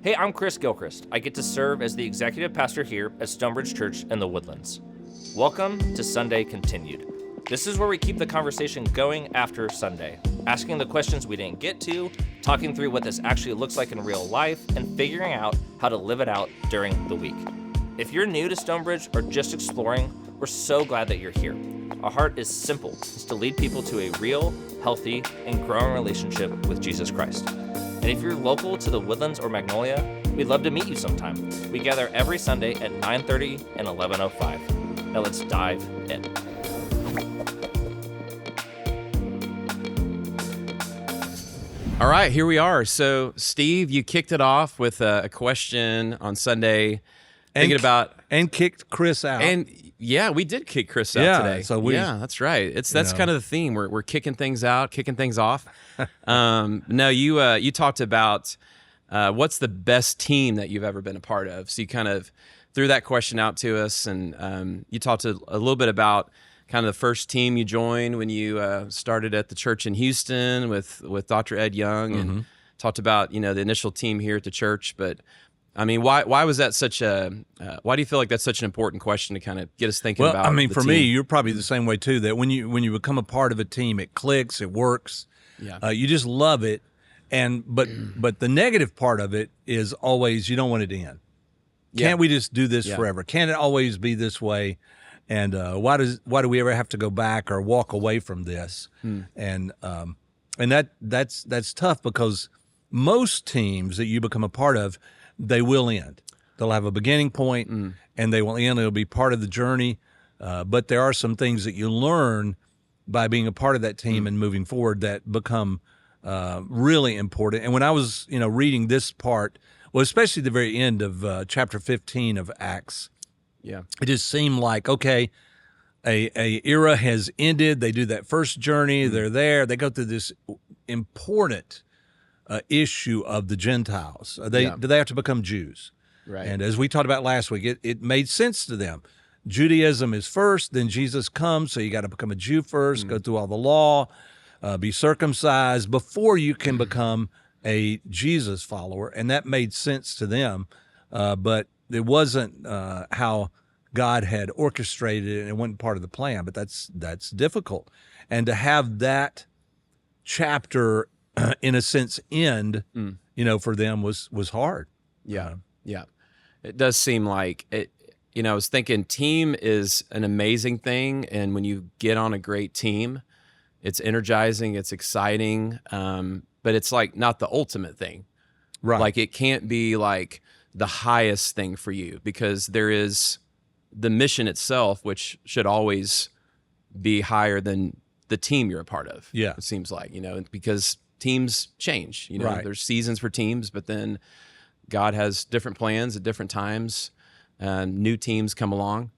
Hey, I'm Chris Gilchrist. I get to serve as the executive pastor here at Stonebridge Church in the Woodlands. Welcome to Sunday Continued. This is where we keep the conversation going after Sunday, asking the questions we didn't get to, talking through what this actually looks like in real life, and figuring out how to live it out during the week. If you're new to Stonebridge or just exploring, we're so glad that you're here. Our heart is simple. It's to lead people to a real, healthy, and growing relationship with Jesus Christ. And if you're local to the Woodlands or Magnolia, we'd love to meet you sometime. We gather every Sunday at 9:30 and 11:05. Now let's dive in. All right, here we are. So, Steve, you kicked it off with a question on Sunday, thinking about and kicked Chris out. And yeah, we did kick Chris out today. So that's right. That's kind of the theme. We're kicking things out, kicking things off. No, you talked about what's the best team that you've ever been a part of. So you kind of threw that question out to us, and you talked a little bit about kind of the first team you joined when you started at the church in Houston with Dr. Ed Young, and talked about the initial team here at the church. But I mean, why was that such a? Why do you feel like that's such an important question to kind of get us thinking about? Well, I mean, the for team? me, you're probably the same way too. That when you become a part of a team, it clicks, it works. Yeah. You just love it, but the negative part of it is always you don't want it to end. Can't we just do this forever? Can't it always be this way? And why do we ever have to go back or walk away from this? And that's tough, because most teams that you become a part of, they will end. They'll have a beginning point, and they will end. It'll be part of the journey. But there are some things that you learn by being a part of that team and moving forward that become really important. And when I was reading this part, well, especially the very end of chapter 15 of Acts, it just seemed like, okay, a era has ended. They do that first journey. They're there. They go through this important issue of the Gentiles. Do they have to become Jews? Right. And as we talked about last week, it made sense to them. Judaism is first, then Jesus comes, so you got to become a Jew first, go through all the law, be circumcised before you can become a Jesus follower, and that made sense to them. But it wasn't how God had orchestrated it, and it wasn't part of the plan. But that's difficult, and to have that chapter, in a sense, end, for them was hard. Yeah. It does seem like it. I was thinking team is an amazing thing, and when you get on a great team, it's energizing, it's exciting, but it's like not the ultimate thing. Right. Like it can't be like the highest thing for you, because there is the mission itself, which should always be higher than the team you're a part of. Yeah. It seems like, because teams change, Right. There's seasons for teams, but then God has different plans at different times. New teams come along.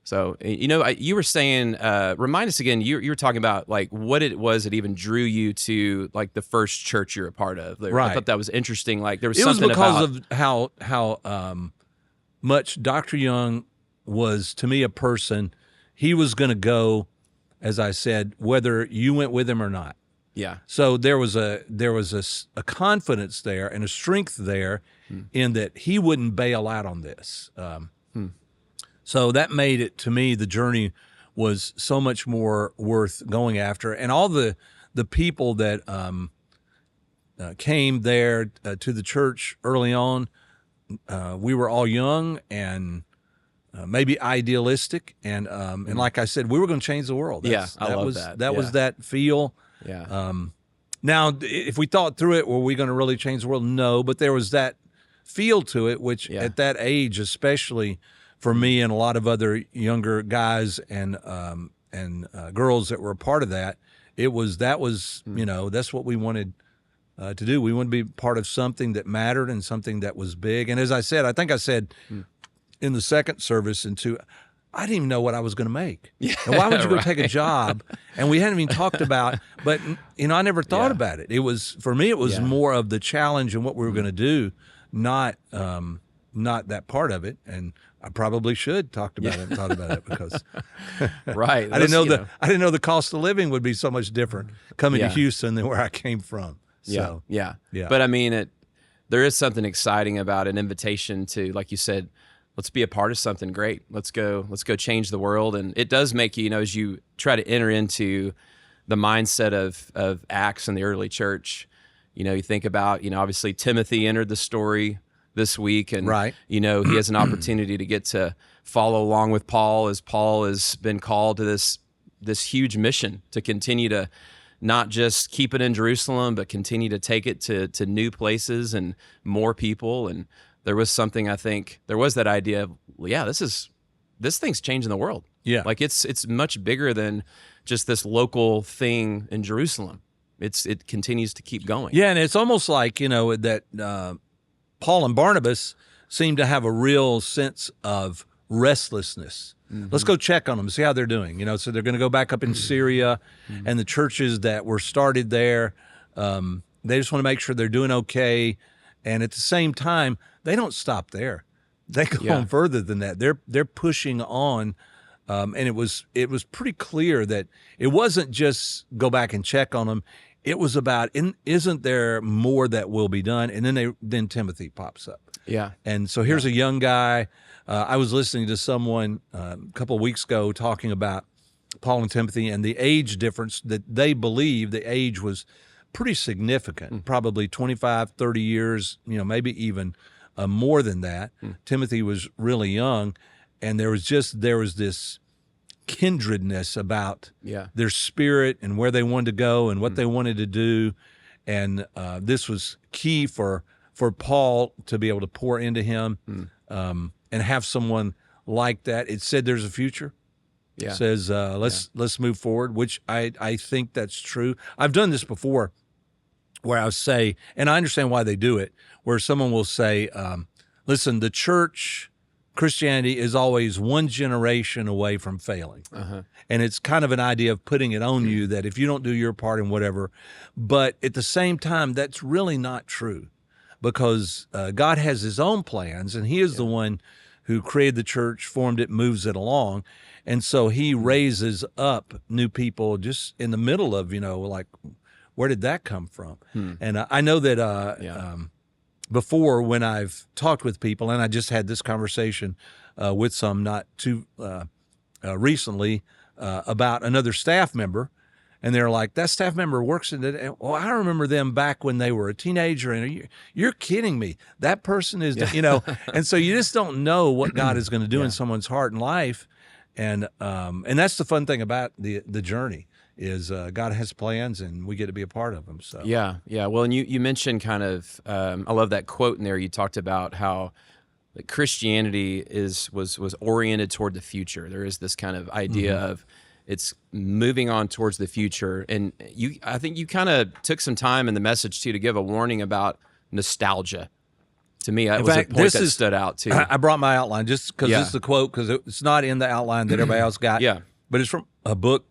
So, you were saying, remind us again, you were talking about like what it was that even drew you to like the first church you're a part of. Like, Right. I thought that was interesting. Like there was It was something because about of how much Dr. Young was, to me, a person. He was going to go, as I said, whether you went with him or not. Yeah. So there was a confidence there and a strength there in that he wouldn't bail out on this. So that made it, to me, the journey was so much more worth going after. And all the people that came there to the church early on, we were all young and maybe idealistic. And like I said, we were going to change the world. I love that. That was that feel. Yeah. Now, if we thought through it, were we going to really change the world? No, but there was that feel to it, which at that age, especially for me and a lot of other younger guys and girls that were a part of that, that was that's what we wanted to do. We wanted to be part of something that mattered and something that was big. And as I said, I think I said in the second service I didn't even know what I was going to make. Yeah, and why would you go take a job? And we hadn't even talked about, but I never thought about it. It was, for me, it was more of the challenge and what we were going to do, not that part of it. And I probably should talked about it and thought about it, because right. I didn't know the cost of living would be so much different coming to Houston than where I came from. So, yeah. But I mean, there is something exciting about an invitation to, like you said, let's be a part of something great. Let's go change the world. And it does make you, as you try to enter into the mindset of Acts and the early church, you think about, obviously Timothy entered the story this week, and right. He has an opportunity to get to follow along with Paul as Paul has been called to this huge mission to continue to not just keep it in Jerusalem, but continue to take it to new places and more people. And there was something, I think, there was that idea of, this thing's changing the world. Yeah. Like it's much bigger than just this local thing in Jerusalem. It continues to keep going. Yeah, and it's almost like, that Paul and Barnabas seem to have a real sense of restlessness. Mm-hmm. Let's go check on them, see how they're doing. So they're going to go back up in Syria, and the churches that were started there, they just want to make sure they're doing okay. And at the same time, they don't stop there. They go on further than that. They're pushing on, and it was pretty clear that it wasn't just go back and check on them. It was about, isn't there more that will be done? And then Timothy pops up. Yeah. And so here's a young guy. I was listening to someone a couple of weeks ago talking about Paul and Timothy and the age difference, that they believe the age was pretty significant, probably 25, 30 years, maybe even more than that. Timothy was really young, and there was this kindredness about their spirit and where they wanted to go and what they wanted to do. And this was key for Paul to be able to pour into him and have someone like that. It said there's a future. Yeah. It says let's move forward, which I think that's true. I've done this before where I'll say, and I understand why they do it, where someone will say, listen, the church, Christianity is always one generation away from failing. Uh-huh. And it's kind of an idea of putting it on you that if you don't do your part and whatever, but at the same time, that's really not true, because God has his own plans, and he is the one who created the church, formed it, moves it along. And so he raises up new people just in the middle of, like, where did that come from? And I know that before, when I've talked with people, and I just had this conversation with some not too recently about another staff member, and they're like, that staff member works in it. Well, I remember them back when they were a teenager, and you're kidding me. That person is, and so you just don't know what God is going to do in someone's heart and life. And that's the fun thing about the journey is God has plans, and we get to be a part of them. So yeah. Well, and you mentioned kind of I love that quote in there. You talked about how Christianity was oriented toward the future. There is this kind of idea of it's moving on towards the future, and I think you kind of took some time in the message too to give a warning about nostalgia. To me, that was a point that stood out too. I brought my outline just because this is the quote, because it's not in the outline that everybody else got. Yeah, but it's from a book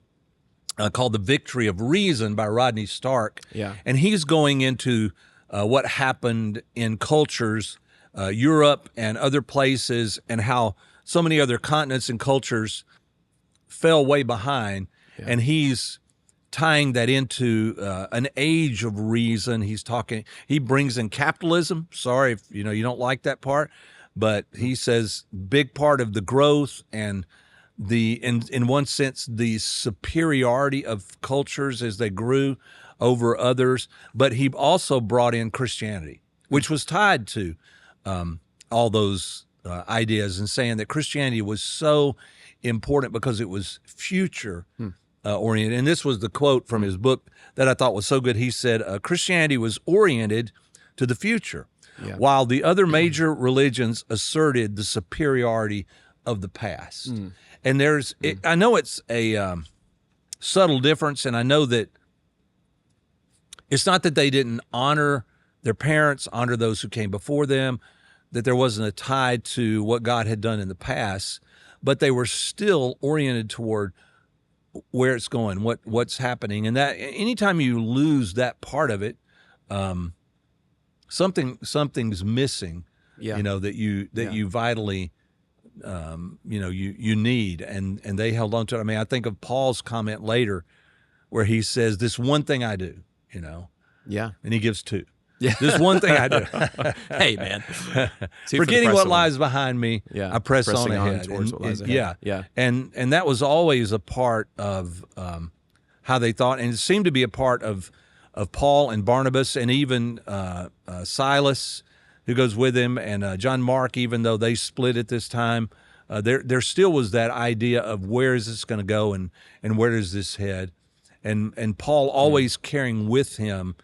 called The Victory of Reason by Rodney Stark. Yeah. And he's going into what happened in cultures, Europe and other places, and how so many other continents and cultures fell way behind. Yeah. And he's tying that into an age of reason. He brings in capitalism. Sorry if you don't like that part, but he says big part of the growth and in one sense, the superiority of cultures as they grew over others. But he also brought in Christianity, which was tied to all those ideas, and saying that Christianity was so important because it was future oriented. And this was the quote from his book that I thought was so good. He said, Christianity was oriented to the future, while the other major religions asserted the superiority of the past. And I know it's a subtle difference, and I know that it's not that they didn't honor their parents, honor those who came before them, that there wasn't a tie to what God had done in the past, but they were still oriented toward where it's going, what's happening. And that anytime you lose that part of it, something's missing, that you vitally you need, and they held on to it. I mean, I think of Paul's comment later where he says, this one thing I do, and he gives two. Yeah. This one thing I do. Hey, man. Forgetting what lies behind me, Yeah. I press on Pressing ahead. towards what lies ahead. Yeah. And that was always a part of how they thought, and it seemed to be a part of Paul and Barnabas, and even Silas, who goes with him, and John Mark. Even though they split at this time, there still was that idea of where is this going to go, and where does this head, and Paul always carrying with him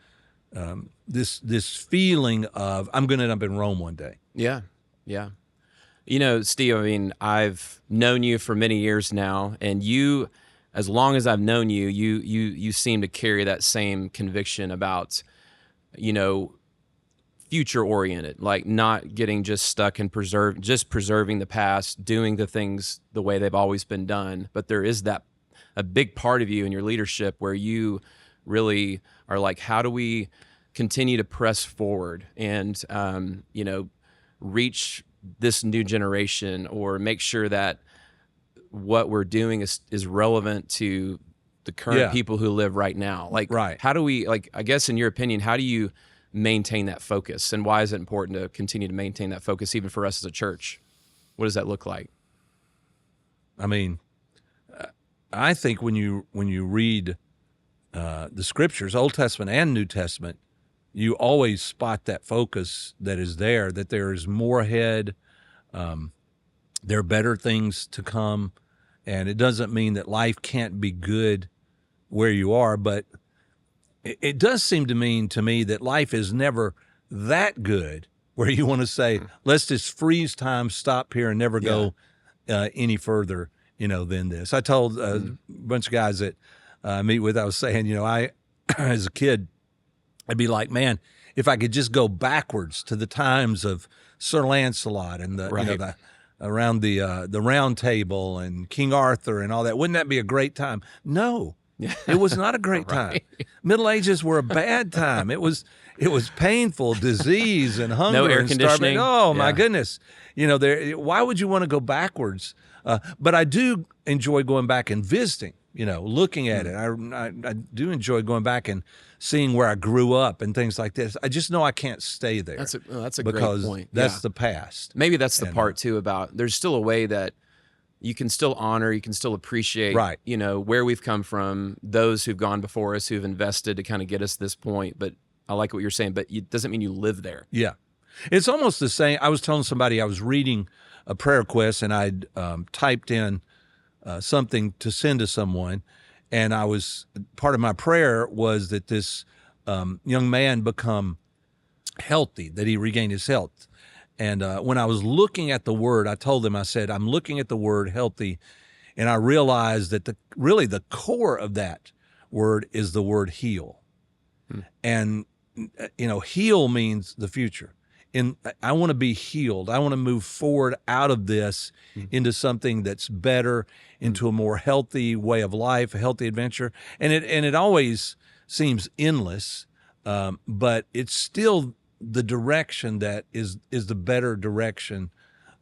this feeling of, I'm going to end up in Rome one day. Yeah. Yeah. You know, Steve, I mean, I've known you for many years now, and you, as long as I've known you, you seem to carry that same conviction about, you know, future oriented, like not getting just stuck in preserving the past, doing the things the way they've always been done. But there is that a big part of you in your leadership where you really are like, how do we continue to press forward and, you know, reach this new generation, or make sure that what we're doing is relevant to the current people who live right now. Like, right. How do we, like, I guess in your opinion, how do you maintain that focus, and why is it important to continue to maintain that focus even for us as a church? What does that look like? I mean, I think when you read the scriptures, Old Testament and New Testament, you always spot that focus that is there, that there is more ahead, there are better things to come, and it doesn't mean that life can't be good where you are, but it does seem to mean to me that life is never that good where you want to say, let's just freeze time, stop here, and never go any further, you know, than this. I told a bunch of guys that I meet with, I was saying, you know, I, as a kid, I'd be like, man, if I could just go backwards to the times of Sir Lancelot and the, you know, around the Round Table and King Arthur and all that, wouldn't that be a great time? No, it was not a great time. Middle Ages were a bad time. It was painful, disease and hunger, no air and conditioning. Oh my goodness, you know, why would you want to go backwards? But I do enjoy going back and visiting. You know, looking at it, I do enjoy going back and seeing where I grew up and things like this. I just know I can't stay there. That's a because great point. That's the past. Maybe that's the part too about there's still a way that you can still honor, you can still appreciate, right, you know, where we've come from, those who've gone before us, who've invested to kind of get us to this point. But I like what you're saying, but it doesn't mean you live there. Yeah. It's almost the same. I was telling somebody I was reading a prayer request, and I'd typed in something to send to someone, and part of my prayer was that this young man become healthy, that he regained his health. And when I was looking at the word, I told him, I said, I'm looking at the word healthy, and I realized that really the core of that word is the word heal. And, you know, heal means the future. And I want to be healed. I want to move forward out of this into something that's better, into a more healthy way of life, a healthy adventure. And it always seems endless, but it's still the direction that is the better direction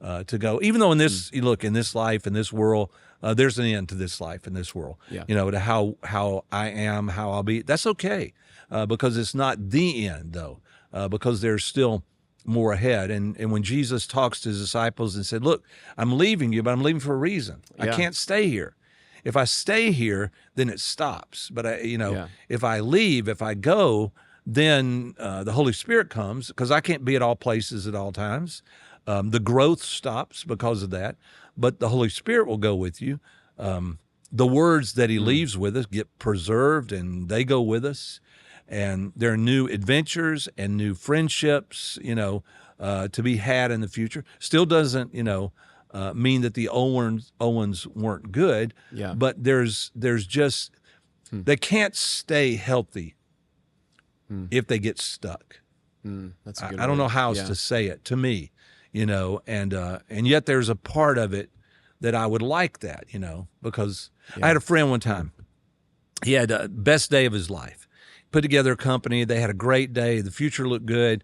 to go. Even though in this, you look, in this life, in this world, there's an end to this life, in this world. Yeah. You know, to how I am, how I'll be. That's okay, because it's not the end, though, because there's still more ahead. And when Jesus talks to his disciples and said, look, I'm leaving you, but I'm leaving for a reason. I can't stay here. If I stay here, then it stops. But if I leave, if I go, then the Holy Spirit comes, because I can't be at all places at all times. The growth stops because of that, but the Holy Spirit will go with you. The words that he leaves with us get preserved, and they go with us. And there are new adventures and new friendships, to be had in the future. Still doesn't, mean that the old ones weren't good. Yeah. But there's just they can't stay healthy if they get stuck. That's a good I don't know how else Yeah. to say it, to me, and yet there's a part of it that I would like that, because I had a friend one time. He had the best day of his life. Put together a company. They had a great day. The future looked good.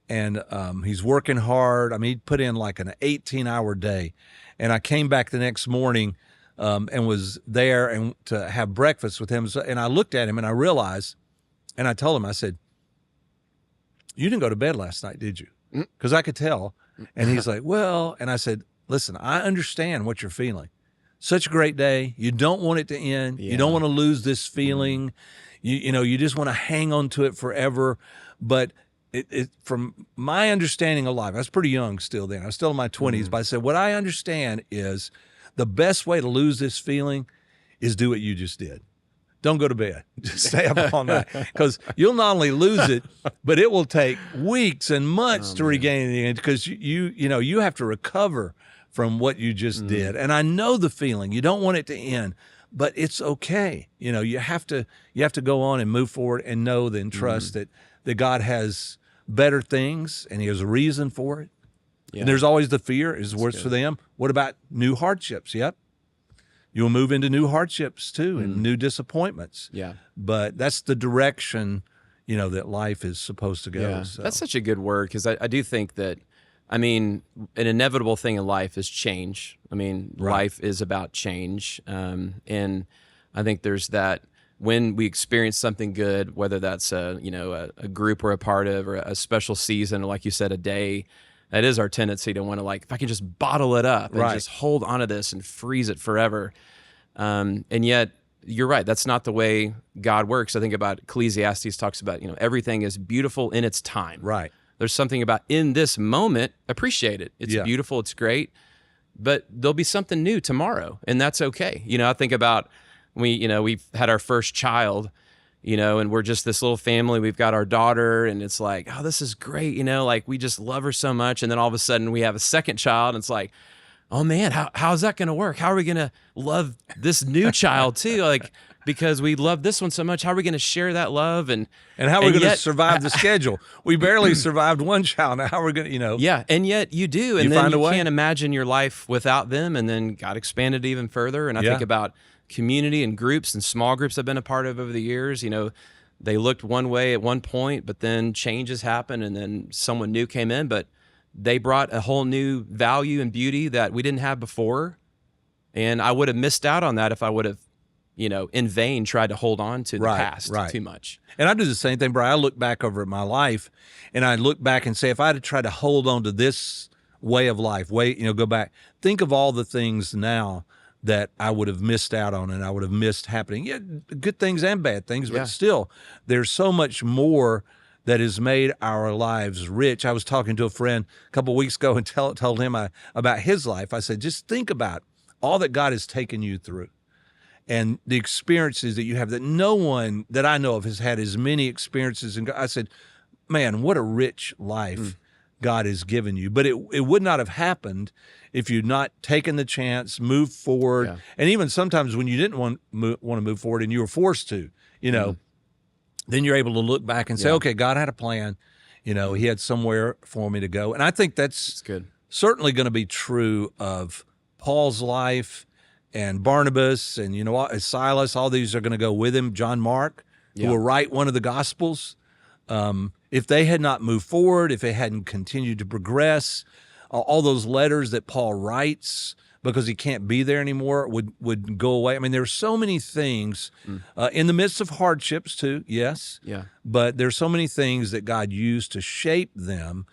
And he's working hard. I mean, he put in like an 18-hour day. And I came back the next morning and was there and to have breakfast with him. And I looked at him and I realized, and I told him, I said, you didn't go to bed last night, did you? Because I could tell. And he's like, well, and I said, listen, I understand what you're feeling. Such a great day. You don't want it to end. You don't want to lose this feeling. You know, you just want to hang on to it forever. But it from my understanding of life, I was pretty young still then. I was still in my 20s. But I said, what I understand is the best way to lose this feeling is do what you just did. Don't go to bed. Just stay up all night, because you'll not only lose it, but it will take weeks and months to regain it, because you have to recover from what you just did. And I know the feeling. You don't want it to end, but it's okay. You know, you have to go on and move forward and know and trust that God has better things and He has a reason for it. Yeah. And there's always the fear. Is it worse for them? What about new hardships? Yep. You'll move into new hardships too, and new disappointments. Yeah. But that's the direction, that life is supposed to go. Yeah. So. That's such a good word, because I do think that, an inevitable thing in life is change. Life is about change. And I think there's that when we experience something good, whether that's a group we're a part of or a special season, or like you said, a day, that is our tendency to want to, if I can just bottle it up and just hold onto this and freeze it forever. And yet, you're right. That's not the way God works. I think about Ecclesiastes talks about, everything is beautiful in its time. Right. There's something about in this moment, appreciate it. It's beautiful. It's great. But there'll be something new tomorrow, and that's okay. I think about we've had our first child, and we're just this little family. We've got our daughter, and it's like, oh, this is great. We just love her so much. And then all of a sudden we have a second child, and it's like, oh man, how's that going to work? How are we going to love this new child too? Because we love this one so much, how are we going to share that love? And how are we going to survive the schedule? We barely survived one child. Now how are we going to, Yeah, and yet you do. And then you can't imagine your life without them. And then God expanded even further. And I think about community and groups and small groups I've been a part of over the years. They looked one way at one point, but then changes happened, and then someone new came in, but they brought a whole new value and beauty that we didn't have before. And I would have missed out on that if I would have, in vain tried to hold on to the past too much. And I do the same thing, Brian. I look back over at my life, and I look back and say, if I had tried to hold on to this way of life, go back, think of all the things now that I would have missed out on and I would have missed happening. Yeah, good things and bad things, but still, there's so much more that has made our lives rich. I was talking to a friend a couple of weeks ago and told him about his life. I said, just think about all that God has taken you through and the experiences that you have that no one that I know of has had as many experiences. And I said, man, what a rich life God has given you. But it would not have happened if you'd not taken the chance, moved forward. Yeah. And even sometimes when you didn't want to move forward and you were forced to, then you're able to look back and say, okay, God had a plan. He had somewhere for me to go. And I think that's good. Certainly going to be true of Paul's life and Barnabas and, Silas. All these are going to go with him. John Mark, who will write one of the Gospels. If they had not moved forward, if they hadn't continued to progress, all those letters that Paul writes because he can't be there anymore would go away. There's so many things in the midst of hardships too, yes. Yeah. But there's so many things that God used to shape them,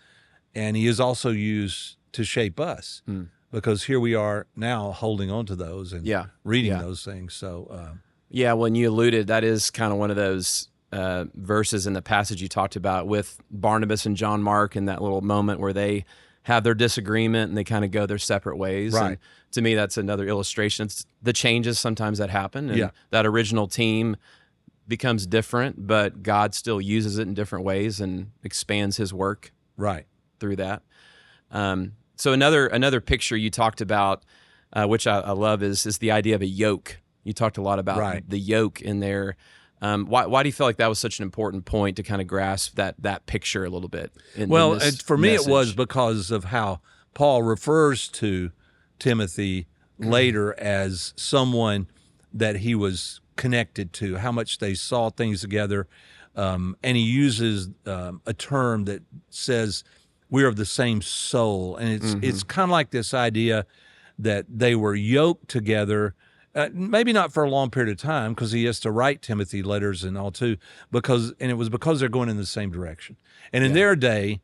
and He has also used to shape us because here we are now holding on to those and reading those things. So, when you alluded, that is kind of one of those verses in the passage you talked about with Barnabas and John Mark, and that little moment where they have their disagreement and they kind of go their separate ways. Right. And to me, that's another illustration. It's the changes sometimes that happen, and that original team becomes different, but God still uses it in different ways and expands His work through that. So another picture you talked about, which I love, is the idea of a yoke. You talked a lot about the yoke in there. Why do you feel like that was such an important point to kind of grasp that picture a little bit? For me, it was because of how Paul refers to Timothy later as someone that he was connected to, how much they saw things together. And he uses a term that says we're of the same soul. And it's kind of like this idea that they were yoked together maybe not for a long period of time, because he has to write Timothy letters and all too, and it was because they're going in the same direction. And in their day,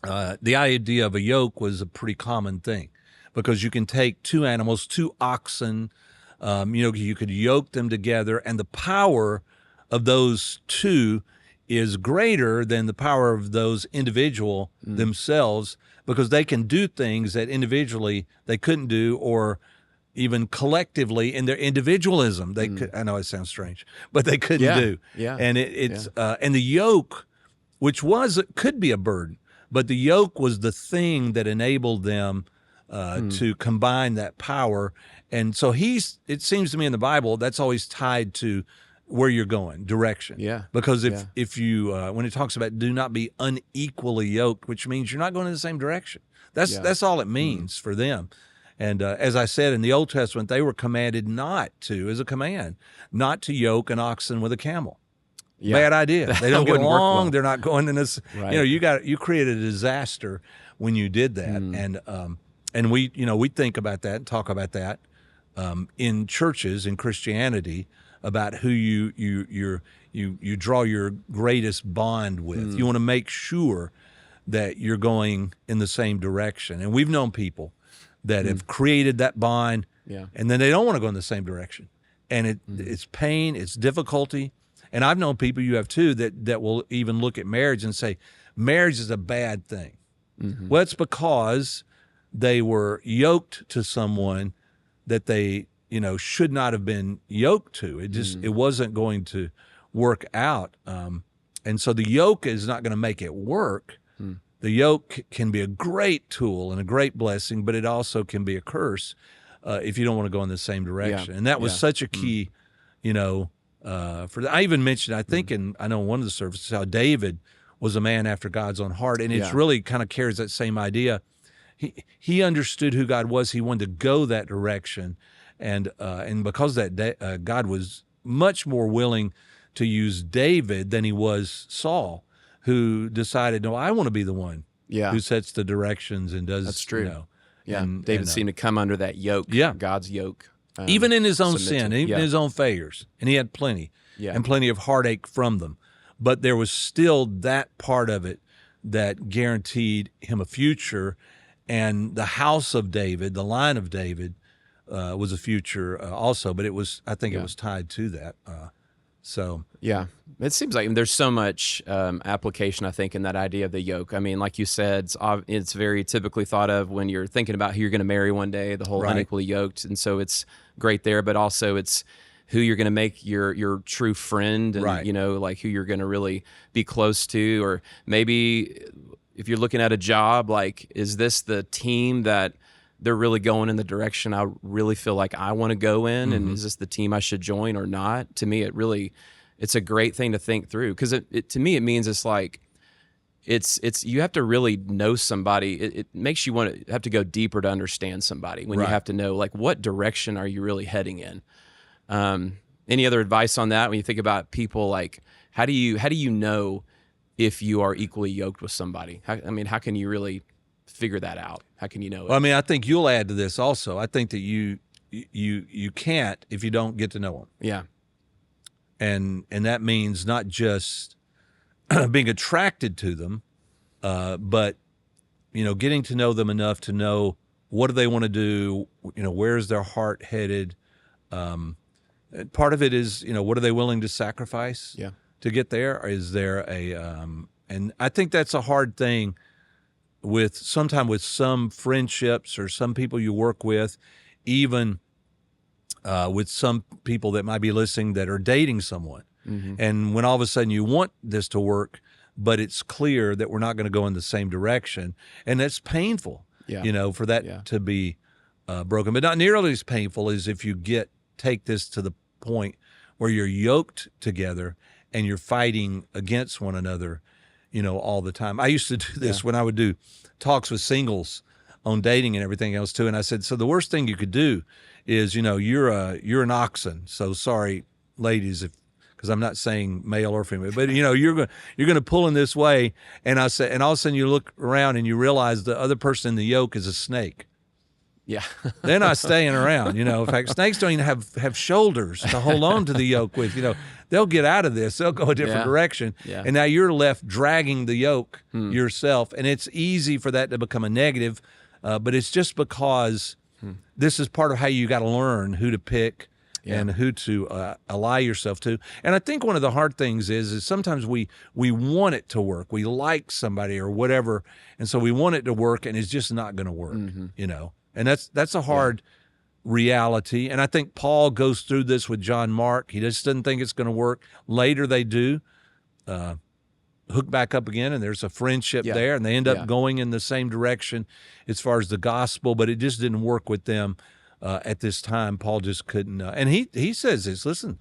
the idea of a yoke was a pretty common thing, because you can take two animals, two oxen, you could yoke them together, and the power of those two is greater than the power of those individual themselves, because they can do things that individually they couldn't do, or even collectively in their individualism they could. I know it sounds strange, but they couldn't do. Yeah. And and the yoke, which could be a burden, but the yoke was the thing that enabled them to combine that power. And so it seems to me in the Bible, that's always tied to where you're going, direction. Yeah. Because if you, when it talks about do not be unequally yoked, which means you're not going in the same direction. That's all it means for them. And as I said, in the Old Testament, they were commanded not to yoke an oxen with a camel. Yeah. Bad idea. They don't get along. Well. They're not going in this. Right. You created a disaster when you did that. And we think about that and talk about that in churches, in Christianity, about who you draw your greatest bond with. You want to make sure that you're going in the same direction. And we've known people that have created that bond, and then they don't want to go in the same direction. And it's pain, it's difficulty. And I've known people, you have too, that will even look at marriage and say, marriage is a bad thing. Well, it's because they were yoked to someone that they should not have been yoked to. It wasn't going to work out. And so the yoke is not going to make it work. The yoke can be a great tool and a great blessing, but it also can be a curse if you don't want to go in the same direction. Yeah. And that was such a key, I even mentioned, I think, I know in one of the services, how David was a man after God's own heart. And it's really kind of carries that same idea. He understood who God was. He wanted to go that direction. And because of that, God was much more willing to use David than he was Saul, who decided, no, I want to be the one who sets the directions and does. That's true. David seemed to come under that yoke, God's yoke. Even in his own sin, even in his own failures. And he had plenty, and plenty of heartache from them. But there was still that part of it that guaranteed him a future. And the house of David, the line of David, was a future also. But I think it was tied to that. It seems like there's so much application, I think, in that idea of the yoke. I mean, like you said, it's very typically thought of when you're thinking about who you're going to marry one day, the whole unequally yoked. And so it's great there, but also it's who you're going to make your true friend and, like who you're going to really be close to. Or maybe if you're looking at a job, like, is this the team that they're really going in the direction I really feel like I want to go in, and is this the team I should join or not? To me, it's a great thing to think through, because to me it means it's like it's you have to really know somebody. It makes you have to go deeper to understand somebody when you have to know, like, what direction are you really heading in. Any other advice on that when you think about people? Like, how do you know if you are equally yoked with somebody? How can you really figure that out? How can you know it? Well, I think you'll add to this also. I think that you can't if you don't get to know them. Yeah. And that means not just being attracted to them, but getting to know them enough to know what do they want to do, where's their heart headed. Part of it is, what are they willing to sacrifice to get there? Or is there and I think that's a hard thing with some friendships or some people you work with, even with some people that might be listening that are dating someone. And when all of a sudden you want this to work, but it's clear that we're not going to go in the same direction, and that's painful, for that to be broken. But not nearly as painful as if you take this to the point where you're yoked together and you're fighting against one another, all the time. I used to do this when I would do talks with singles on dating and everything else too. And I said, so the worst thing you could do is, you're an oxen. So sorry, ladies, because I'm not saying male or female, but you're going to pull in this way. And I said, and all of a sudden you look around and you realize the other person in the yoke is a snake. Yeah. They're not staying around. In fact, snakes don't even have shoulders to hold on to the yoke with. They'll get out of this. They'll go a different direction. Yeah. And now you're left dragging the yoke yourself. And it's easy for that to become a negative, but it's just because this is part of how you got to learn who to pick and who to ally yourself to. And I think one of the hard things is sometimes we want it to work. We like somebody or whatever, and so we want it to work, and it's just not going to work, And that's a hard reality. And I think Paul goes through this with John Mark. He just doesn't think it's going to work. Later they do. Hook back up again, and there's a friendship there, and they end up going in the same direction as far as the gospel, but it just didn't work with them at this time. Paul just couldn't. And he says this, listen,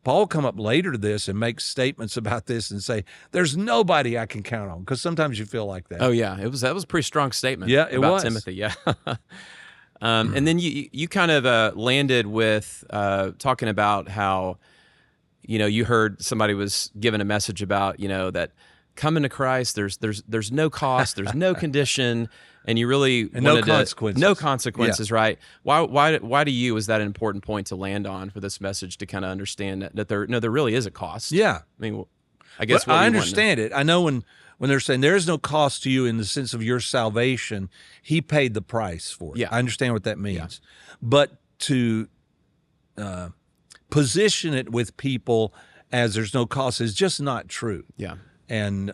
Paul will come up later to this and make statements about this and say, there's nobody I can count on, because sometimes you feel like that. Oh, yeah. That was a pretty strong statement about Timothy, yeah. And then you kind of landed with talking about how, you heard somebody was giving a message about, that coming to Christ, there's no cost, there's no condition, and you really no consequences. No consequences, right? Why to you is that an important point to land on for this message, to kind of understand that there really is a cost? Yeah. I mean, I guess I understand it. I know when they're saying there is no cost to you in the sense of your salvation, he paid the price for it. Yeah. I understand what that means. Yeah. But to position it with people as there's no cost is just not true. Yeah. And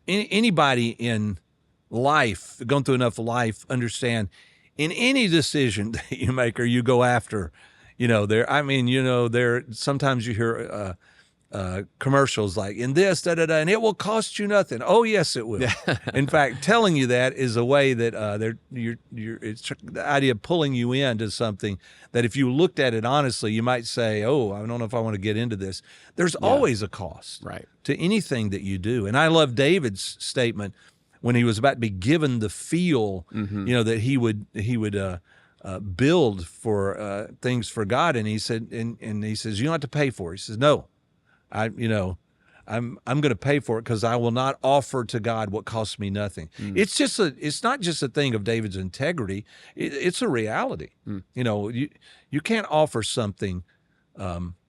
anybody in life, going through enough life, understand in any decision that you make or you go after, there sometimes you hear commercials like, in this, da-da-da, and it will cost you nothing. Oh, yes, it will. In fact, telling you that is a way that it's the idea of pulling you into something that if you looked at it honestly, you might say, oh, I don't know if I want to get into this. There's always a cost to anything that you do. And I love David's statement when he was about to be given the field, that he would build for things for God. And he said, and he says, you don't have to pay for it. He says, no. I'm going to pay for it because I will not offer to God what costs me nothing. It's not just a thing of David's integrity. It's a reality. You can't offer something.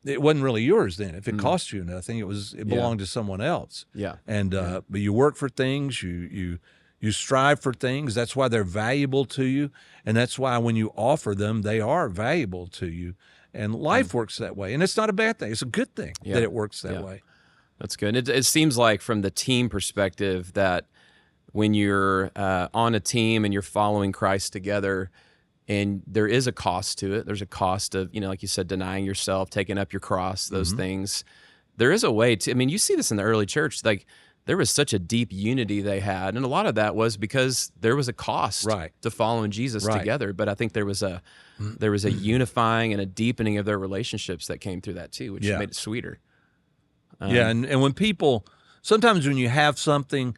It wasn't really yours then. If it cost you nothing, it belonged to someone else. Yeah. And but you work for things. You strive for things. That's why they're valuable to you, and that's why when you offer them, they are valuable to you. And life works that way. And it's not a bad thing. It's a good thing that it works that way. That's good. It seems like from the team perspective that when you're on a team and you're following Christ together, and there is a cost to it. There's a cost of, like you said, denying yourself, taking up your cross, those things. There is a way to, you see this in the early church, like there was such a deep unity they had. And a lot of that was because there was a cost to following Jesus together. But I think there was a unifying and a deepening of their relationships that came through that too, which made it sweeter. And when people, sometimes when you have something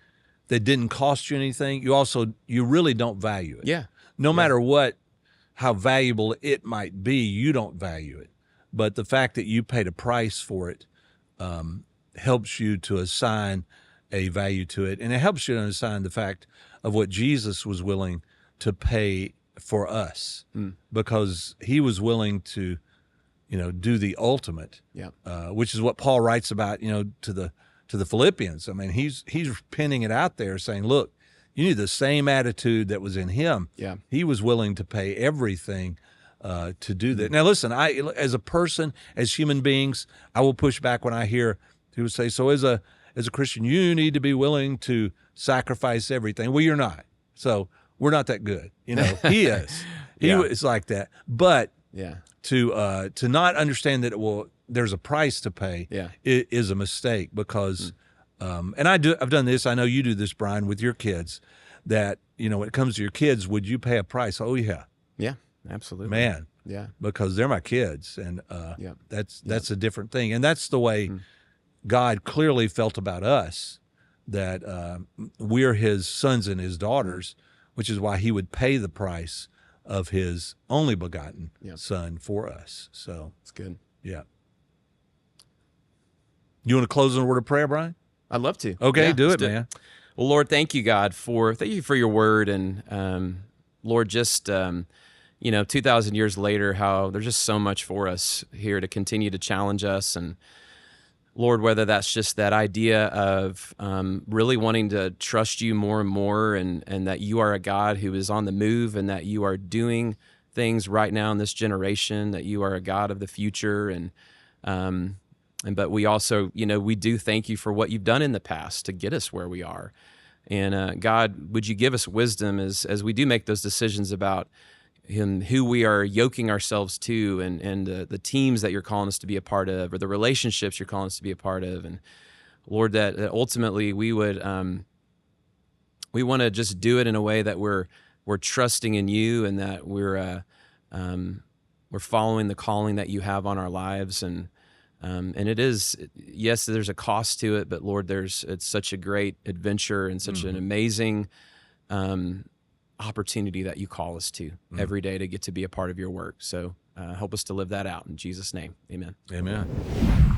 that didn't cost you anything, you really don't value it. Yeah. No matter how valuable it might be, you don't value it. But the fact that you paid a price for it helps you to assign a value to it. And it helps you to assign the fact of what Jesus was willing to pay for us, because he was willing to, do the ultimate, which is what Paul writes about, to the Philippians. I mean, he's pinning it out there saying, look, you need the same attitude that was in him. Yeah. He was willing to pay everything to do that. Now, listen, as a person, as human beings, I will push back when I hear people say, so as a Christian, you need to be willing to sacrifice everything. Well, you're not. So we're not that good. He is. He was like that. But to not understand that there's a price to pay is a mistake, because and I've done this. I know you do this, Brian, with your kids, that when it comes to your kids, would you pay a price? Oh yeah, absolutely, man. Yeah, because they're my kids, and that's a different thing. And that's the way God clearly felt about us, that we're his sons and his daughters, which is why he would pay the price of his only begotten son for us. So it's good. Yeah. You want to close in a word of prayer, Brian? I'd love to. Okay, do it, man. Well, Lord, thank you, God, thank you for your word, and Lord, just 2,000 years later, how there's just so much for us here to continue to challenge us. And Lord, whether that's just that idea of really wanting to trust you more and more, and that you are a God who is on the move, and that you are doing things right now in this generation, that you are a God of the future. But we also, we do thank you for what you've done in the past to get us where we are. And God, would you give us wisdom as we do make those decisions about who we are yoking ourselves to, and the teams that you're calling us to be a part of, or the relationships you're calling us to be a part of. And Lord, that ultimately we would, we want to just do it in a way that we're trusting in you, and that we're following the calling that you have on our lives. And it is, yes, there's a cost to it, but Lord, it's such a great adventure and such an amazing, opportunity that you call us to every day to get to be a part of your work. So help us to live that out in Jesus' name. Amen. Amen.